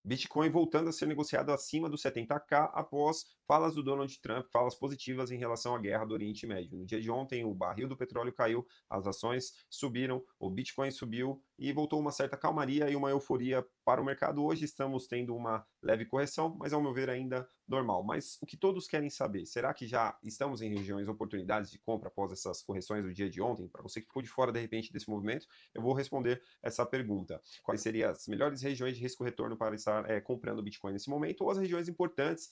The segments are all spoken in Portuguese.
Bitcoin voltando a ser negociado acima dos 70K após falas do Donald Trump, falas positivas em relação à guerra do Oriente Médio. No dia de ontem, o barril do petróleo caiu, as ações subiram, o Bitcoin subiu e voltou uma certa calmaria e uma euforia para o mercado. Hoje estamos tendo uma leve correção, mas ao meu ver ainda normal. Mas o que todos querem saber, será que já estamos em regiões oportunidades de compra após essas correções do dia de ontem? Para você que ficou de fora de repente desse movimento, eu vou responder essa pergunta. Quais seriam as melhores regiões de risco-retorno para estar comprando Bitcoin nesse momento, ou as regiões importantes,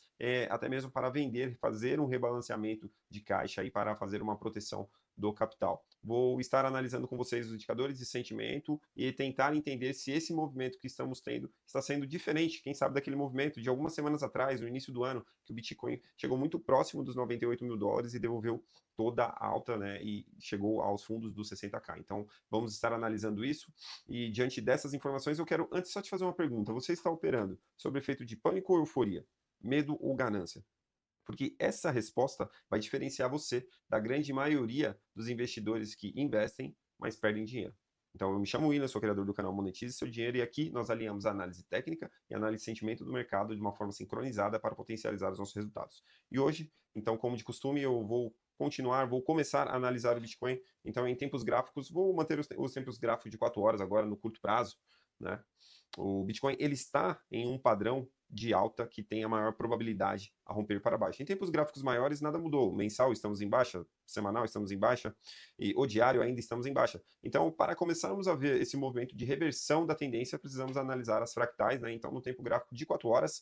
até mesmo para vender, fazer um rebalanceamento de caixa e para fazer uma proteção do capital. Vou estar analisando com vocês os indicadores de sentimento e tentar entender se esse movimento que estamos tendo está sendo diferente, quem sabe, daquele movimento de algumas semanas atrás, no início do ano, que o Bitcoin chegou muito próximo dos 98 mil dólares e devolveu toda a alta, né, e chegou aos fundos dos 60K. Então, vamos estar analisando isso e diante dessas informações, eu quero antes só te fazer uma pergunta. Você está operando sob efeito de pânico ou euforia? Medo ou ganância? Porque essa resposta vai diferenciar você da grande maioria dos investidores que investem, mas perdem dinheiro. Então, eu me chamo William, sou criador do canal Monetize Seu Dinheiro e aqui nós alinhamos a análise técnica e a análise de sentimento do mercado de uma forma sincronizada para potencializar os nossos resultados. E hoje, então, como de costume, eu vou começar a analisar o Bitcoin. Então, em tempos gráficos, vou manter os tempos gráficos de 4 horas agora no curto prazo, né? O Bitcoin ele está em um padrão de alta que tem a maior probabilidade a romper para baixo. Em tempos gráficos maiores, nada mudou. Mensal estamos em baixa, semanal estamos em baixa e o diário ainda estamos em baixa. Então, para começarmos a ver esse movimento de reversão da tendência, precisamos analisar as fractais, né? Então, no tempo gráfico de 4 horas,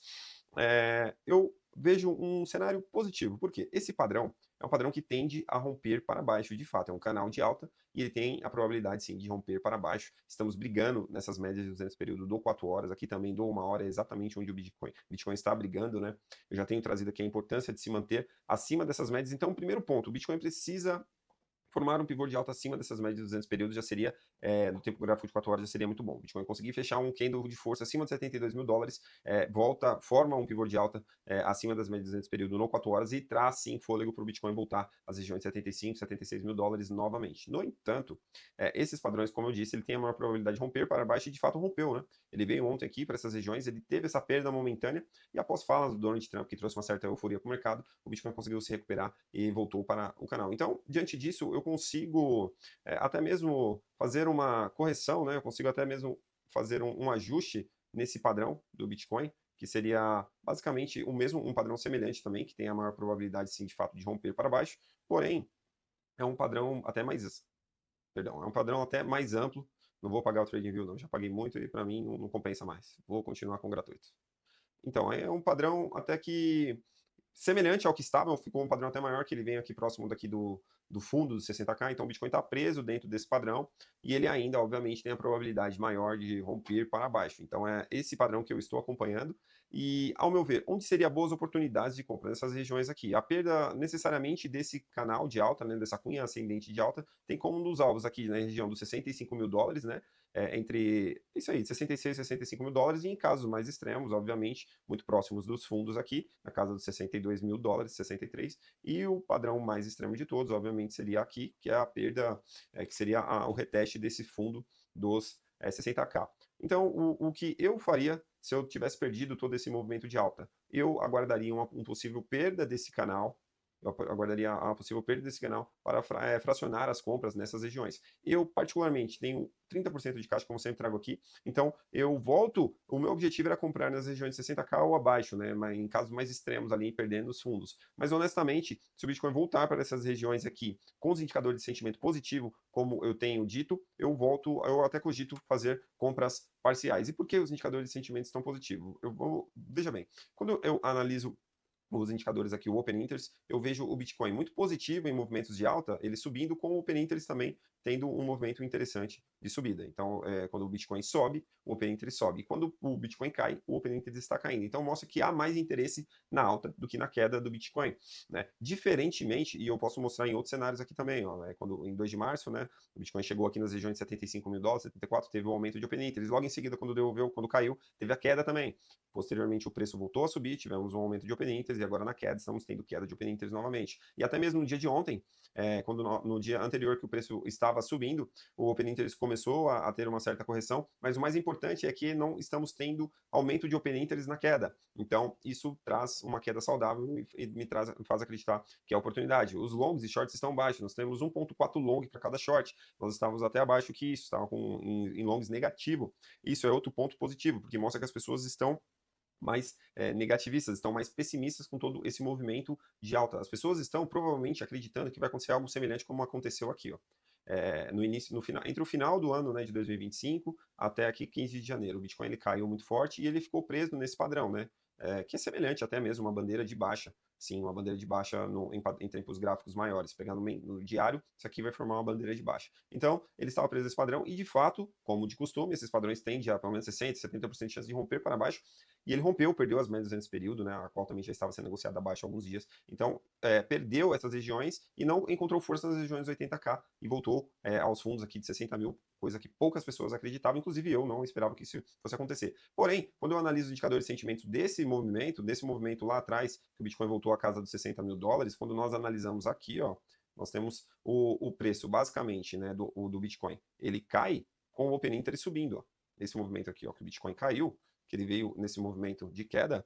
eu vejo um cenário positivo. Por quê? Esse padrão é um padrão que tende a romper para baixo, de fato. É um canal de alta e ele tem a probabilidade, sim, de romper para baixo. Estamos brigando nessas médias de 200 período do 4 horas. Aqui também dou 1 hora, é exatamente onde o Bitcoin está brigando, né? Eu já tenho trazido aqui a importância de se manter acima dessas médias. Então, primeiro ponto, o Bitcoin precisa formar um pivô de alta acima dessas médias de 200 períodos já seria, no tempo gráfico de 4 horas, já seria muito bom. O Bitcoin conseguir fechar um candle de força acima de 72 mil dólares, forma um pivô de alta acima das médias de 200 períodos no 4 horas e traz sim fôlego para o Bitcoin voltar às regiões de 75, 76 mil dólares novamente. No entanto, esses padrões, como eu disse, ele tem a maior probabilidade de romper para baixo e de fato rompeu, né? Ele veio ontem aqui para essas regiões, ele teve essa perda momentânea e após falas do Donald Trump, que trouxe uma certa euforia para o mercado, o Bitcoin conseguiu se recuperar e voltou para o canal. Então, diante disso, eu consigo até mesmo fazer uma correção, né? Eu consigo até mesmo fazer um ajuste nesse padrão do Bitcoin, que seria basicamente o mesmo, um padrão semelhante também, que tem a maior probabilidade, sim, de fato, de romper para baixo, porém, é um padrão até mais, perdão, é um padrão até mais amplo. Não vou pagar o TradingView, não, já paguei muito e para mim não compensa mais. Vou continuar com gratuito. Então, é um padrão até que semelhante ao que estava, ficou um padrão até maior, que ele vem aqui próximo daqui do fundo dos 60K, então o Bitcoin está preso dentro desse padrão, e ele ainda, obviamente, tem a probabilidade maior de romper para baixo. Então é esse padrão que eu estou acompanhando, e ao meu ver, onde seria boas oportunidades de compra? Nessas regiões aqui. A perda necessariamente desse canal de alta, né, dessa cunha ascendente de alta, tem como um dos alvos aqui na região dos 65 mil dólares, né, entre isso aí, 66 e 65 mil dólares, e em casos mais extremos, obviamente, muito próximos dos fundos aqui, na casa dos 62 mil dólares, 63, e o padrão mais extremo de todos, obviamente, seria aqui, que é a perda, que seria o reteste desse fundo dos 60K. Então, o que eu faria se eu tivesse perdido todo esse movimento de alta? Eu aguardaria uma possível perda desse canal, eu aguardaria a possível perda desse canal para fracionar as compras nessas regiões. Eu, particularmente, tenho 30% de caixa, como sempre trago aqui, então eu volto. O meu objetivo era comprar nas regiões de 60K ou abaixo, né? Mas em casos mais extremos ali, perdendo os fundos. Mas honestamente, se o Bitcoin voltar para essas regiões aqui, com os indicadores de sentimento positivo, como eu tenho dito, eu até cogito fazer compras parciais. E por que os indicadores de sentimento estão positivos? Veja bem, quando eu analiso os indicadores aqui, o Open Interest, eu vejo o Bitcoin muito positivo em movimentos de alta, ele subindo, com o Open Interest também tendo um movimento interessante de subida. Então, quando o Bitcoin sobe, o Open Interest sobe. E quando o Bitcoin cai, o Open Interest está caindo. Então, mostra que há mais interesse na alta do que na queda do Bitcoin, né? Diferentemente, e eu posso mostrar em outros cenários aqui também, ó, quando em 2 de março, né, o Bitcoin chegou aqui nas regiões de 75 mil dólares, 74, teve um aumento de Open Interest. Logo em seguida, quando caiu, teve a queda também. Posteriormente, o preço voltou a subir, tivemos um aumento de Open Interest, e agora na queda estamos tendo queda de Open Interest novamente. E até mesmo no dia de ontem, quando no dia anterior que o preço estava estava subindo, o Open Interest começou a ter uma certa correção, mas o mais importante é que não estamos tendo aumento de Open Interest na queda. Então, isso traz uma queda saudável e me faz acreditar que é oportunidade. Os longs e shorts estão baixos, nós temos 1,4 long para cada short, nós estávamos até abaixo que isso, estava em longs negativo. Isso é outro ponto positivo, porque mostra que as pessoas estão mais negativistas, estão mais pessimistas com todo esse movimento de alta. As pessoas estão provavelmente acreditando que vai acontecer algo semelhante como aconteceu aqui, ó. No início, no final, entre o final do ano, né, de 2025 até aqui 15 de janeiro, o Bitcoin ele caiu muito forte e ele ficou preso nesse padrão, né? Que é semelhante até mesmo uma bandeira de baixa. Sim, uma bandeira de baixa em tempos gráficos maiores. Pegando no diário, isso aqui vai formar uma bandeira de baixa. Então, ele estava preso nesse padrão e, de fato, como de costume, esses padrões tendem a pelo menos 60%, 70% de chance de romper para baixo. E ele rompeu, perdeu as médias nesse período, né, a qual também já estava sendo negociada abaixo há alguns dias. Então, perdeu essas regiões e não encontrou força nas regiões 80k e voltou aos fundos aqui de 60 mil, coisa que poucas pessoas acreditavam, inclusive eu não esperava que isso fosse acontecer. Porém, quando eu analiso os indicadores de sentimento desse movimento lá atrás, que o Bitcoin voltou à casa dos 60 mil dólares, quando nós analisamos aqui, ó, nós temos o preço, basicamente, né, do Bitcoin. Ele cai com o Open Interest subindo, ó. Esse movimento aqui, ó, que o Bitcoin caiu, que ele veio nesse movimento de queda,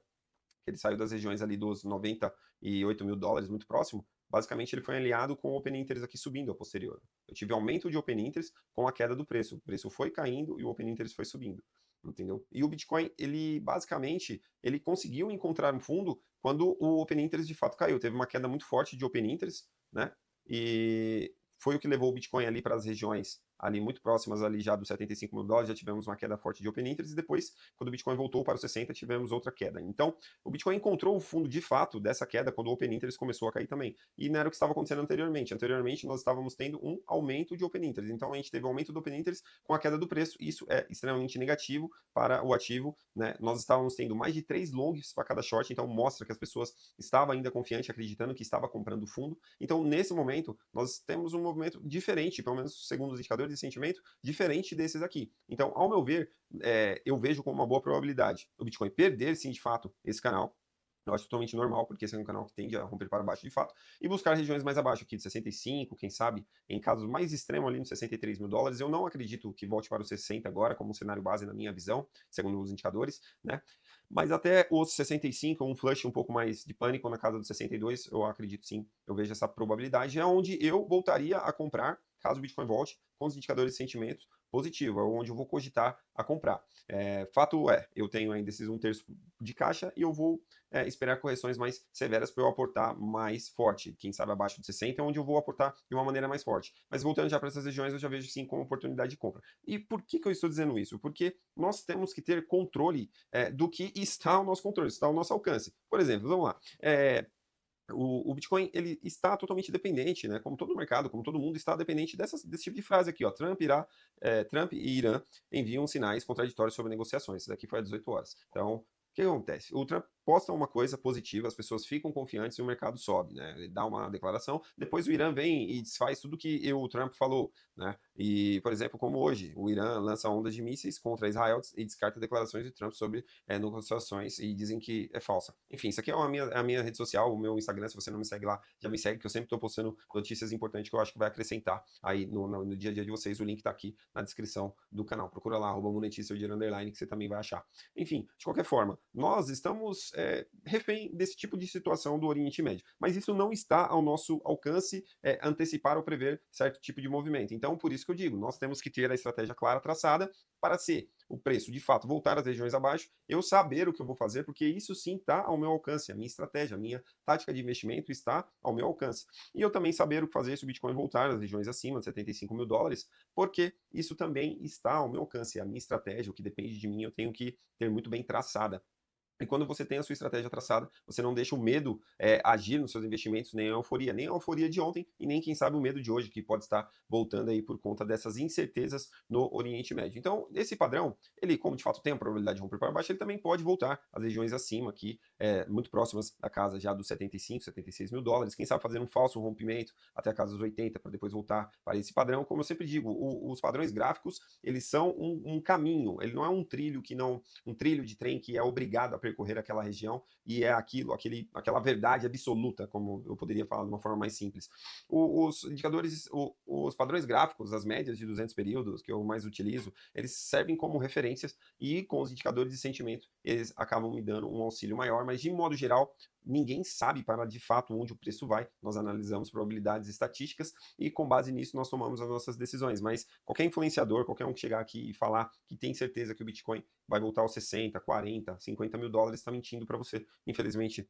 que ele saiu das regiões ali dos 98 mil dólares, muito próximo, basicamente ele foi alinhado com o Open Interest aqui subindo a posterior. Eu tive aumento de Open Interest com a queda do preço. O preço foi caindo e o Open Interest foi subindo. Entendeu? E o Bitcoin, ele basicamente, ele conseguiu encontrar um fundo quando o Open Interest de fato caiu. Teve uma queda muito forte de Open Interest, né? E foi o que levou o Bitcoin ali para as regiões ali muito próximas ali já dos 75 mil dólares, já tivemos uma queda forte de Open Interest, e depois, quando o Bitcoin voltou para os 60, tivemos outra queda. Então, o Bitcoin encontrou o fundo de fato dessa queda quando o Open Interest começou a cair também. E não era o que estava acontecendo anteriormente. Anteriormente, nós estávamos tendo um aumento de Open Interest. Então, a gente teve um aumento do Open Interest com a queda do preço. Isso é extremamente negativo para o ativo, né? Nós estávamos tendo mais de 3 longs para cada short, então mostra que as pessoas estavam ainda confiantes, acreditando que estava comprando fundo. Então, nesse momento, nós temos um movimento diferente, pelo menos segundo os indicadores de sentimento, diferente desses aqui. Então, ao meu ver, eu vejo como uma boa probabilidade o Bitcoin perder, sim, de fato, esse canal. Eu acho totalmente normal, porque esse é um canal que tende a romper para baixo de fato, e buscar regiões mais abaixo aqui de 65, quem sabe, em casos mais extremos ali nos 63 mil dólares. Eu não acredito que volte para os 60 agora, como um cenário base na minha visão, segundo os indicadores, né? Mas até os 65, um flush um pouco mais de pânico na casa dos 62, eu acredito sim, eu vejo essa probabilidade, é onde eu voltaria a comprar, caso o Bitcoin volte, com os indicadores de sentimento positivo, é onde eu vou cogitar a comprar. Fato é, eu tenho ainda esses 1/3 de caixa e eu vou esperar correções mais severas para eu aportar mais forte. Quem sabe abaixo de 60 é onde eu vou aportar de uma maneira mais forte. Mas voltando já para essas regiões, eu já vejo sim como oportunidade de compra. E por que eu estou dizendo isso? Porque nós temos que ter controle do que está ao nosso controle, está ao nosso alcance. Por exemplo, vamos lá. O Bitcoin ele está totalmente dependente, né? Como todo mercado, como todo mundo está dependente desse tipo de frase aqui, ó. Trump e Irã enviam sinais contraditórios sobre negociações. Isso daqui foi às 18 horas. Então, o que acontece? O Trump posta uma coisa positiva, as pessoas ficam confiantes e o mercado sobe, né? Ele dá uma declaração, depois o Irã vem e desfaz tudo que o Trump falou, né? E, por exemplo, como hoje, o Irã lança ondas de mísseis contra Israel e descarta declarações de Trump sobre negociações e dizem que é falsa. Enfim, isso aqui é a minha rede social, o meu Instagram, se você não me segue lá, já me segue, que eu sempre estou postando notícias importantes que eu acho que vai acrescentar aí no dia a dia de vocês. O link está aqui na descrição do canal. Procura lá, @monetice, que você também vai achar. Enfim, de qualquer forma, nós estamos refém desse tipo de situação do Oriente Médio. Mas isso não está ao nosso alcance antecipar ou prever certo tipo de movimento. Então, por isso que eu digo, nós temos que ter a estratégia clara traçada para ser o preço de fato voltar às regiões abaixo, eu saber o que eu vou fazer, porque isso sim está ao meu alcance, a minha estratégia, a minha tática de investimento está ao meu alcance. E eu também saber o que fazer se o Bitcoin voltar às regiões acima de 75 mil dólares, porque isso também está ao meu alcance, a minha estratégia, o que depende de mim, eu tenho que ter muito bem traçada. E quando você tem a sua estratégia traçada, você não deixa o medo agir nos seus investimentos, nem a euforia de ontem, e nem, quem sabe, o medo de hoje, que pode estar voltando aí por conta dessas incertezas no Oriente Médio. Então, esse padrão, ele, como de fato tem a probabilidade de romper para baixo, ele também pode voltar às regiões acima, aqui, muito próximas da casa já dos 75, 76 mil dólares, quem sabe fazer um falso rompimento até a casa dos 80, para depois voltar para esse padrão. Como eu sempre digo, os padrões gráficos, eles são um caminho, ele não é um trilho de trem que é obrigado a percorrer aquela região e é aquela verdade absoluta, como eu poderia falar de uma forma mais simples. Os indicadores, os padrões gráficos, as médias de 200 períodos que eu mais utilizo, eles servem como referências e com os indicadores de sentimento, eles acabam me dando um auxílio maior, mas de modo geral, ninguém sabe para de fato onde o preço vai. Nós analisamos probabilidades estatísticas e com base nisso nós tomamos as nossas decisões. Mas qualquer influenciador, qualquer um que chegar aqui e falar que tem certeza que o Bitcoin vai voltar aos 60, 40, 50 mil dólares, está mentindo para você. Infelizmente,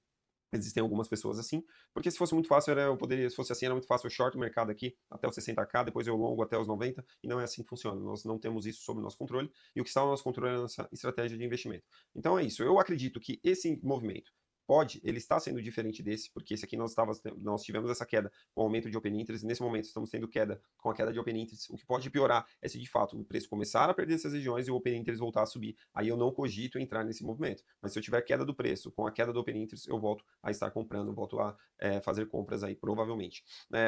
existem algumas pessoas assim, porque se fosse muito fácil, eu poderia, se fosse assim, era muito fácil, eu short o mercado aqui até os 60k, depois eu longo até os 90, e não é assim que funciona. Nós não temos isso sob o nosso controle, e o que está no nosso controle é a nossa estratégia de investimento. Então é isso. Eu acredito que esse movimento ele está sendo diferente desse, porque esse aqui nós tivemos essa queda com o aumento de Open Interest, e nesse momento estamos tendo queda com a queda de Open Interest. O que pode piorar é se de fato o preço começar a perder essas regiões e o Open Interest voltar a subir. Aí eu não cogito entrar nesse movimento. Mas se eu tiver queda do preço, com a queda do Open Interest, eu volto a estar comprando, volto a fazer compras aí, provavelmente.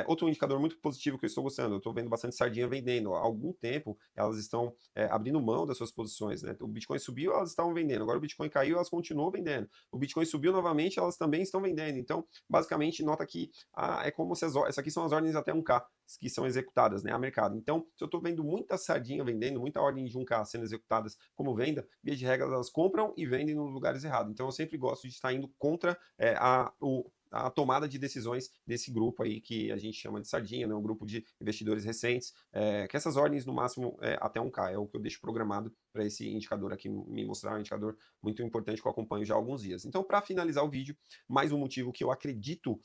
Outro indicador muito positivo que eu estou gostando, eu estou vendo bastante sardinha vendendo. Há algum tempo elas estão abrindo mão das suas posições, né? O Bitcoin subiu, elas estavam vendendo. Agora o Bitcoin caiu, elas continuam vendendo. O Bitcoin subiu novamente, elas também estão vendendo. Então, basicamente, nota que é como se essas aqui são as ordens até 1K que são executadas, né, a mercado. Então, se eu estou vendo muita sardinha vendendo, muita ordem de 1K sendo executadas como venda, via de regra elas compram e vendem nos lugares errados. Então, eu sempre gosto de estar indo contra a tomada de decisões desse grupo aí que a gente chama de sardinha, né, um grupo de investidores recentes, que essas ordens no máximo até 1K é o que eu deixo programado para esse indicador aqui me mostrar, um indicador muito importante que eu acompanho já há alguns dias. Então, para finalizar o vídeo, mais um motivo que eu acredito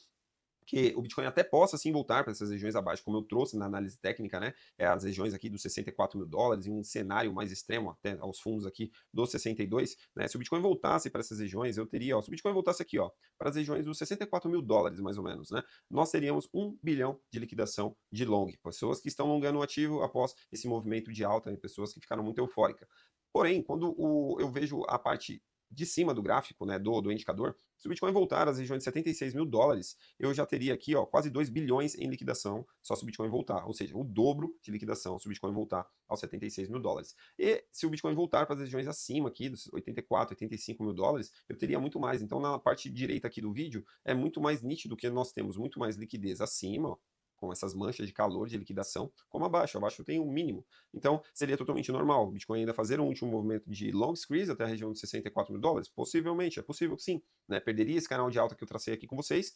que o Bitcoin até possa sim voltar para essas regiões abaixo, como eu trouxe na análise técnica, né? As regiões aqui dos 64 mil dólares, em um cenário mais extremo, até aos fundos aqui dos 62, né? Se o Bitcoin voltasse para essas regiões, eu teria, ó, se o Bitcoin voltasse aqui, ó, para as regiões dos 64 mil dólares, mais ou menos, né? Nós teríamos 1 bilhão de liquidação de long, pessoas que estão longando o ativo após esse movimento de alta, né? Pessoas que ficaram muito eufóricas. Porém, quando eu vejo a parte de cima do gráfico, né, do indicador, se o Bitcoin voltar às regiões de 76 mil dólares, eu já teria aqui ó, quase 2 bilhões em liquidação só se o Bitcoin voltar, ou seja, o dobro de liquidação se o Bitcoin voltar aos 76 mil dólares. E se o Bitcoin voltar para as regiões acima aqui, dos 84, 85 mil dólares, eu teria muito mais. Então, na parte direita aqui do vídeo, é muito mais nítido que nós temos muito mais liquidez acima, ó, com essas manchas de calor de liquidação, como abaixo. Abaixo tem um mínimo. Então, seria totalmente normal o Bitcoin ainda fazer um último movimento de long squeeze até a região de 64 mil dólares? Possivelmente, é possível que sim. Né? Perderia esse canal de alta que eu tracei aqui com vocês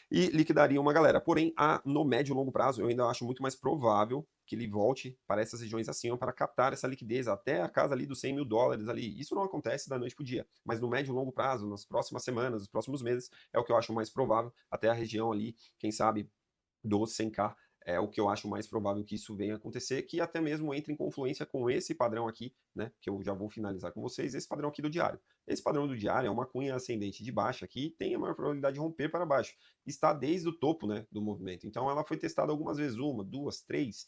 e liquidaria uma galera. Porém, no médio e longo prazo, eu ainda acho muito mais provável que ele volte para essas regiões acima para captar essa liquidez até a casa ali dos 100 mil dólares ali. Isso não acontece da noite para o dia, mas no médio e longo prazo, nas próximas semanas, nos próximos meses, é o que eu acho mais provável, até a região ali, quem sabe, dos 100K é o que eu acho mais provável que isso venha a acontecer, que até mesmo entre em confluência com esse padrão aqui, né, que eu já vou finalizar com vocês, esse padrão aqui do diário. Esse padrão do diário é uma cunha ascendente de baixa que tem a maior probabilidade de romper para baixo. Está desde o topo, né, do movimento. Então ela foi testada algumas vezes, uma, duas, três,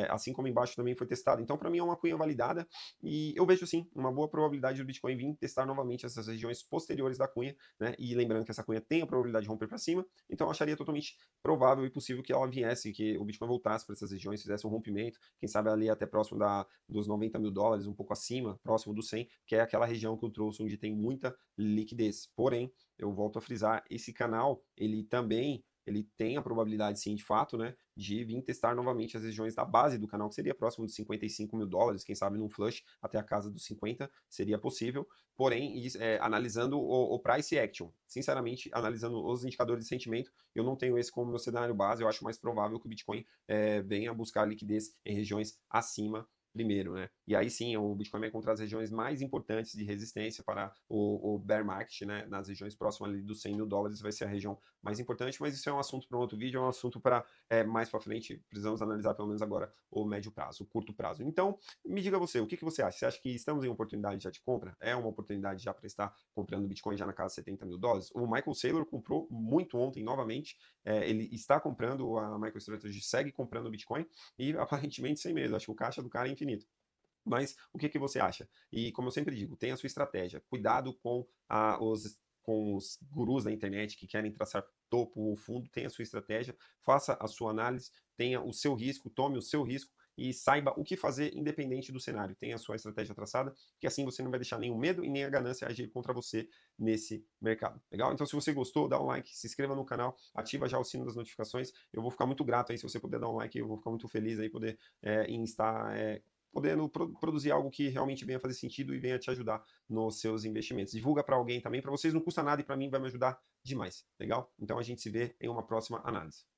assim como embaixo também foi testada. Então, para mim, é uma cunha validada e eu vejo sim uma boa probabilidade do Bitcoin vir testar novamente essas regiões posteriores da cunha, né? E lembrando que essa cunha tem a probabilidade de romper para cima, então eu acharia totalmente provável e possível que ela viesse, que o Bitcoin voltasse para essas regiões, fizesse um rompimento, quem sabe ali até próximo dos 90 mil dólares, um pouco acima, próximo do 100, que é aquela região que eu trouxe onde tem muita liquidez. Porém, eu volto a frisar, esse canal, ele tem a probabilidade, sim, de fato, né, de vir testar novamente as regiões da base do canal, que seria próximo de 55 mil dólares, quem sabe num flush até a casa dos 50 seria possível, porém, analisando o price action, sinceramente, analisando os indicadores de sentimento, eu não tenho esse como meu cenário base, eu acho mais provável que o Bitcoin venha buscar liquidez em regiões acima primeiro, né? E aí sim, o Bitcoin vai encontrar as regiões mais importantes de resistência para o bear market, né? Nas regiões próximas ali dos 100 mil dólares vai ser a região mais importante, mas isso é um assunto para um outro vídeo, é um assunto para mais para frente, precisamos analisar pelo menos agora o médio prazo, o curto prazo. Então, me diga você, o que você acha? Você acha que estamos em oportunidade já de compra? É uma oportunidade já para estar comprando Bitcoin já na casa de 70 mil dólares? O Michael Saylor comprou muito ontem novamente, ele está comprando, a MicroStrategy segue comprando o Bitcoin e aparentemente sem medo, acho que o caixa do cara é infinito. Mas o que você acha? E como eu sempre digo, tenha a sua estratégia. Cuidado com os gurus da internet que querem traçar topo ou fundo, tenha a sua estratégia, faça a sua análise, tenha o seu risco, tome o seu risco e saiba o que fazer independente do cenário. Tenha a sua estratégia traçada, que assim você não vai deixar nem o medo e nem a ganância agir contra você nesse mercado. Legal? Então, se você gostou, dá um like, se inscreva no canal, ativa já o sino das notificações. Eu vou ficar muito grato aí se você puder dar um like, eu vou ficar muito feliz aí poder em estar podendo produzir algo que realmente venha fazer sentido e venha te ajudar nos seus investimentos. Divulga para alguém também, para vocês não custa nada e para mim vai me ajudar demais, legal? Então a gente se vê em uma próxima análise.